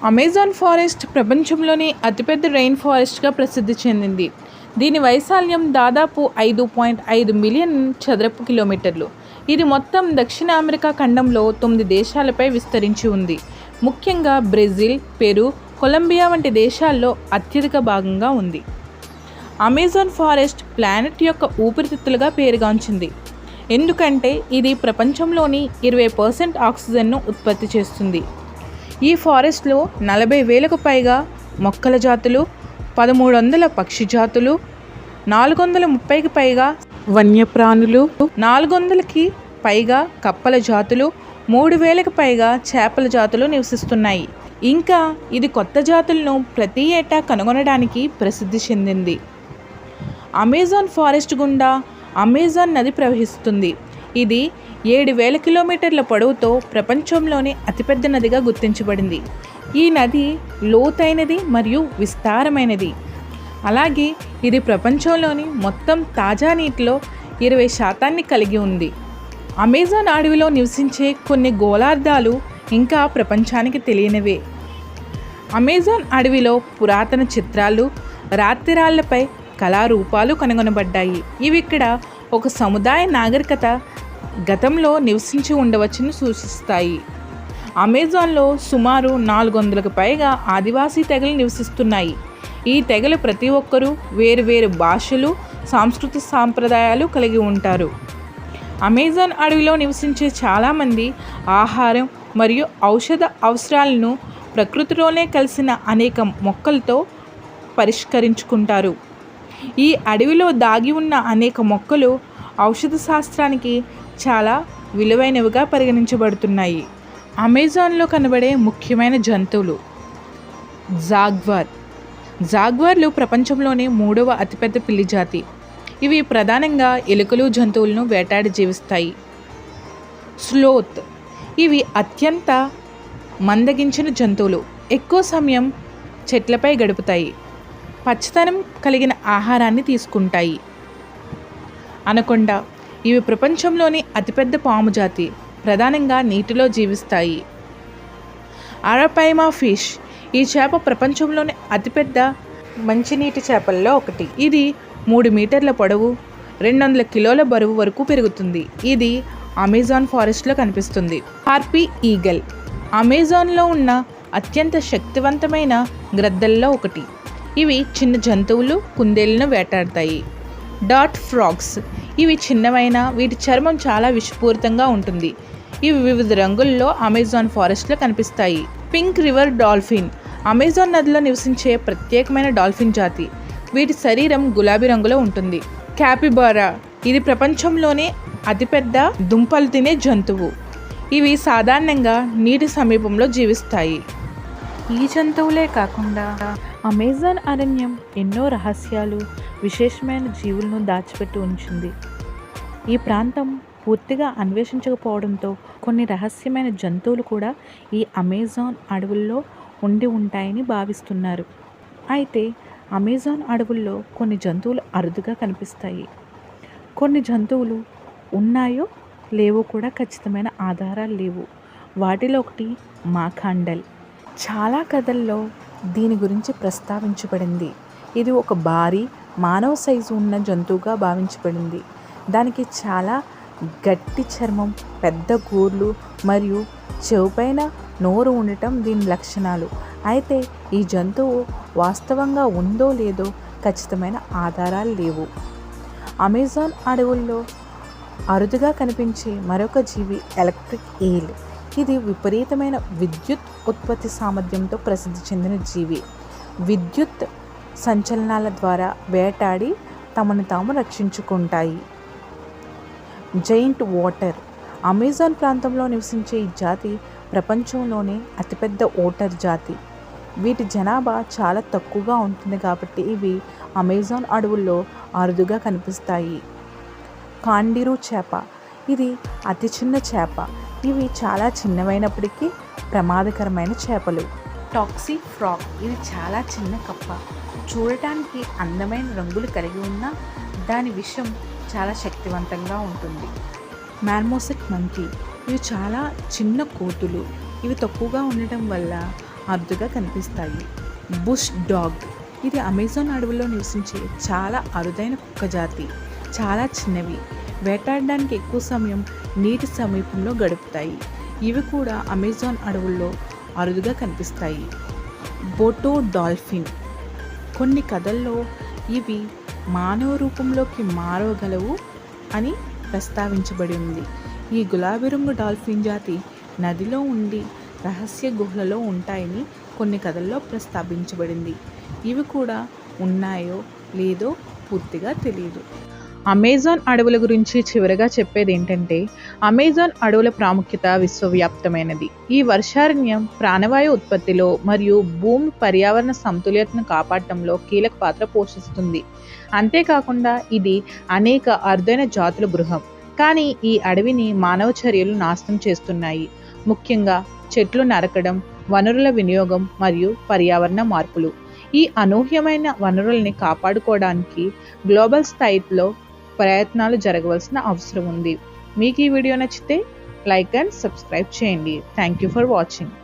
Amazon forest ప్రపంచంలోని అతిపెద్ద rain ఫారెస్ట్గా ప్రసిద్ధి చెందింది. దీని వైశాల్యం దాదాపు 5.5 మిలియన్ చదరపు కిలోమీటర్లు. ఇది మొత్తం దక్షిణ అమెరికా ఖండంలో 9 దేశాలపై విస్తరించి ఉంది. ముఖ్యంగా బ్రెజిల్, పెరు, కొలంబియా వంటి దేశాల్లో అత్యధిక భాగంగా ఉంది. అమెజాన్ ఫారెస్ట్ ప్లానెట్ యొక్క ఊపిరితిత్తులుగా పేరుగాంచింది. ఎందుకంటే ఇది ప్రపంచంలోని 20% ఆక్సిజన్ను ఉత్పత్తి చేస్తుంది. ఈ ఫారెస్ట్లో 40,000కు పైగా మొక్కల జాతులు, 1,300 పక్షి జాతులు, 430కి పైగా వన్యప్రాణులు, 400కి పైగా కప్పల జాతులు, 3,000కి పైగా చేపల జాతులు నివసిస్తున్నాయి. ఇంకా ఇది కొత్త జాతులను ప్రతి ఏటా కనుగొనడానికి ప్రసిద్ధి చెందింది. అమెజాన్ ఫారెస్ట్ గుండా అమెజాన్ నది ప్రవహిస్తుంది. ఇది 7,000 కిలోమీటర్ల పొడవుతో ప్రపంచంలోనే అతిపెద్ద నదిగా గుర్తించబడింది. ఈ నది లోతైనది మరియు విస్తారమైనది. అలాగే ఇది ప్రపంచంలోని మొత్తం తాజా నీటిలో 20% కలిగి ఉంది. అమెజాన్ అడవిలో నివసించే కొన్ని గోళార్ధాలు ఇంకా ప్రపంచానికి తెలియనివే. అమెజాన్ అడవిలో పురాతన చిత్రాలు, రాతిరాళ్లపై కళారూపాలు కనుగొనబడ్డాయి. ఇవి ఇక్కడ ఒక సముదాయ నాగరికత గతంలో నివసించి ఉండవచ్చని సూచిస్తాయి. అమెజాన్లో సుమారు 400కు పైగా ఆదివాసీ తెగలు నివసిస్తున్నాయి. ఈ తెగలు ప్రతి ఒక్కరూ వేరువేరు భాషలు, సాంస్కృతిక సాంప్రదాయాలు కలిగి ఉంటారు. అమెజాన్ అడవిలో నివసించే చాలామంది ఆహారం మరియు ఔషధ అవసరాలను ప్రకృతిలోనే కలిసిన అనేక మొక్కలతో పరిష్కరించుకుంటారు. ఈ అడవిలో దాగి ఉన్న అనేక మొక్కలు ఔషధ శాస్త్రానికి చాలా విలువైనవిగా పరిగణించబడుతున్నాయి. అమెజాన్లో కనబడే ముఖ్యమైన జంతువులు. జాగ్వార్లు ప్రపంచంలోనే 3వ అతిపెద్ద పిల్లి జాతి. ఇవి ప్రధానంగా ఎలుకలు, జంతువులను వేటాడి జీవిస్తాయి. స్లోత్, ఇవి అత్యంత మందగించిన జంతువులు. ఎక్కువ సమయం చెట్లపై గడుపుతాయి. పచ్చదనం కలిగిన ఆహారాన్ని తీసుకుంటాయి. అనకొండ, ఇవి ప్రపంచంలోని అతిపెద్ద పాము జాతి. ప్రధానంగా నీటిలో జీవిస్తాయి. అరపైమా ఫిష్, ఈ చేప ప్రపంచంలోని అతిపెద్ద మంచినీటి చేపల్లో ఒకటి. ఇది 3 మీటర్ల పొడవు, 200 కిలోల బరువు వరకు పెరుగుతుంది. ఇది అమెజాన్ ఫారెస్ట్లో కనిపిస్తుంది. హార్పీ ఈగల్, అమెజాన్లో ఉన్న అత్యంత శక్తివంతమైన గ్రద్దల్లో ఒకటి. ఇవి చిన్న జంతువులు, కుందేళ్లను వేటాడతాయి. డాట్ ఫ్రాగ్స్, ఇవి చిన్నవైన వీటి చర్మం చాలా విషపూరితంగా ఉంటుంది. ఇవి వివిధ రంగుల్లో అమెజాన్ ఫారెస్ట్లో కనిపిస్తాయి. పింక్ రివర్ డాల్ఫిన్, అమెజాన్ నదిలో నివసించే ప్రత్యేకమైన డాల్ఫిన్ జాతి. వీటి శరీరం గులాబీ రంగులో ఉంటుంది. క్యాపిబారా, ఇది ప్రపంచంలోనే అతిపెద్ద దుంపలు తినే జంతువు. ఇవి సాధారణంగా నీటి సమీపంలో జీవిస్తాయి. ఈ జంతువులే కాకుండా అమెజాన్ అరణ్యం ఎన్నో రహస్యాలు, విశేషమైన జీవులను దాచిపెట్టి ఉంచింది. ఈ ప్రాంతం పూర్తిగా అన్వేషించకపోవడంతో కొన్ని రహస్యమైన జంతువులు కూడా ఈ అమెజాన్ అడవుల్లో ఉండి ఉంటాయని భావిస్తున్నారు. అయితే అమెజాన్ అడవుల్లో కొన్ని జంతువులు అరుదుగా కనిపిస్తాయి. కొన్ని జంతువులు ఉన్నాయో లేవో కూడా ఖచ్చితమైన ఆధారాలు లేవు. వాటిలో ఒకటి మాకాండల్. చాలా కథల్లో దీని గురించి ప్రస్తావించబడింది. ఇది ఒక భారీ మానవ సైజు ఉన్న జంతువుగా భావించబడింది. దానికి చాలా గట్టి చర్మం, పెద్ద గోర్లు మరియు చెవుపైన నోరు ఉండటం దీని లక్షణాలు. అయితే ఈ జంతువు వాస్తవంగా ఉందో లేదో ఖచ్చితమైన ఆధారాలు లేవు. అమెజాన్ అడవుల్లో అరుదుగా కనిపించే మరొక జీవి ఎలక్ట్రిక్ ఈల్. ఇది విపరీతమైన విద్యుత్ ఉత్పత్తి సామర్థ్యంతో ప్రసిద్ధి చెందిన జీవి. విద్యుత్ సంచలనాల ద్వారా వేటాడి తమను తాము రక్షించుకుంటాయి. జైంట్ ఓటర్, అమెజాన్ ప్రాంతంలో నివసించే ఈ జాతి ప్రపంచంలోనే అతిపెద్ద ఓటర్ జాతి. వీటి జనాభా చాలా తక్కువగా ఉంటుంది కాబట్టి ఇవి అమెజాన్ అడవుల్లో అరుదుగా కనిపిస్తాయి. కాండిరూ చేప, ఇది అతి చిన్న చేప. ఇవి చాలా చిన్నవైనప్పటికీ ప్రమాదకరమైన చేపలు. టాక్సీ ఫ్రాగ్, ఇది చాలా చిన్న కప్ప. చూడటానికి అందమైన రంగులు కలిగి ఉన్న దాని విషం చాలా శక్తివంతంగా ఉంటుంది. మార్మోసెట్ మంకీ, ఇవి చాలా చిన్న కోతులు. ఇవి తక్కువగా ఉండటం వల్ల అరుదుగా కనిపిస్తాయి. బుష్ డాగ్, ఇది అమెజాన్ అడవుల్లో నివసించే చాలా అరుదైన కుక్క జాతి. చాలా చిన్నవి, వేటాడడానికి ఎక్కువ సమయం నీటి సమీపంలో గడుపుతాయి. ఇవి కూడా అమెజాన్ అడవుల్లో అరుదుగా కనిపిస్తాయి. బోటో డాల్ఫిన్, కొన్ని కథల్లో ఇవి మానవ రూపంలోకి మారగలవు అని ప్రస్తావించబడి ఉంది. ఈ గులాబీ రంగు డాల్ఫిన్ జాతి నదిలో ఉండి రహస్య గుహలలో ఉంటాయని కొన్ని కథల్లో ప్రస్తావించబడింది. ఇవి కూడా ఉన్నాయో లేదో పూర్తిగా తెలియదు. అమెజాన్ అడవుల గురించి చివరగా చెప్పేది ఏంటంటే, అమెజాన్ అడవుల ప్రాముఖ్యత విశ్వవ్యాప్తమైనది. ఈ వర్షారణ్యం ప్రాణవాయు ఉత్పత్తిలో మరియు భూమి పర్యావరణ సమతుల్యతను కాపాడటంలో కీలక పాత్ర పోషిస్తుంది. అంతేకాకుండా ఇది అనేక అరుదైన జాతుల గృహం. కానీ ఈ అడవిని మానవ చర్యలు నాశనం చేస్తున్నాయి. ముఖ్యంగా చెట్లు నరకడం, వనరుల వినియోగం మరియు పర్యావరణ మార్పులు. ఈ అనూహ్యమైన వనరుల్ని కాపాడుకోవడానికి గ్లోబల్ స్థాయిలో ప్రయత్నాలు జరగవలసిన అవసరం ఉంది. మీకు ఈ వీడియో నచ్చితే లైక్ అండ్ సబ్స్క్రైబ్ చేయండి. Thank you for watching.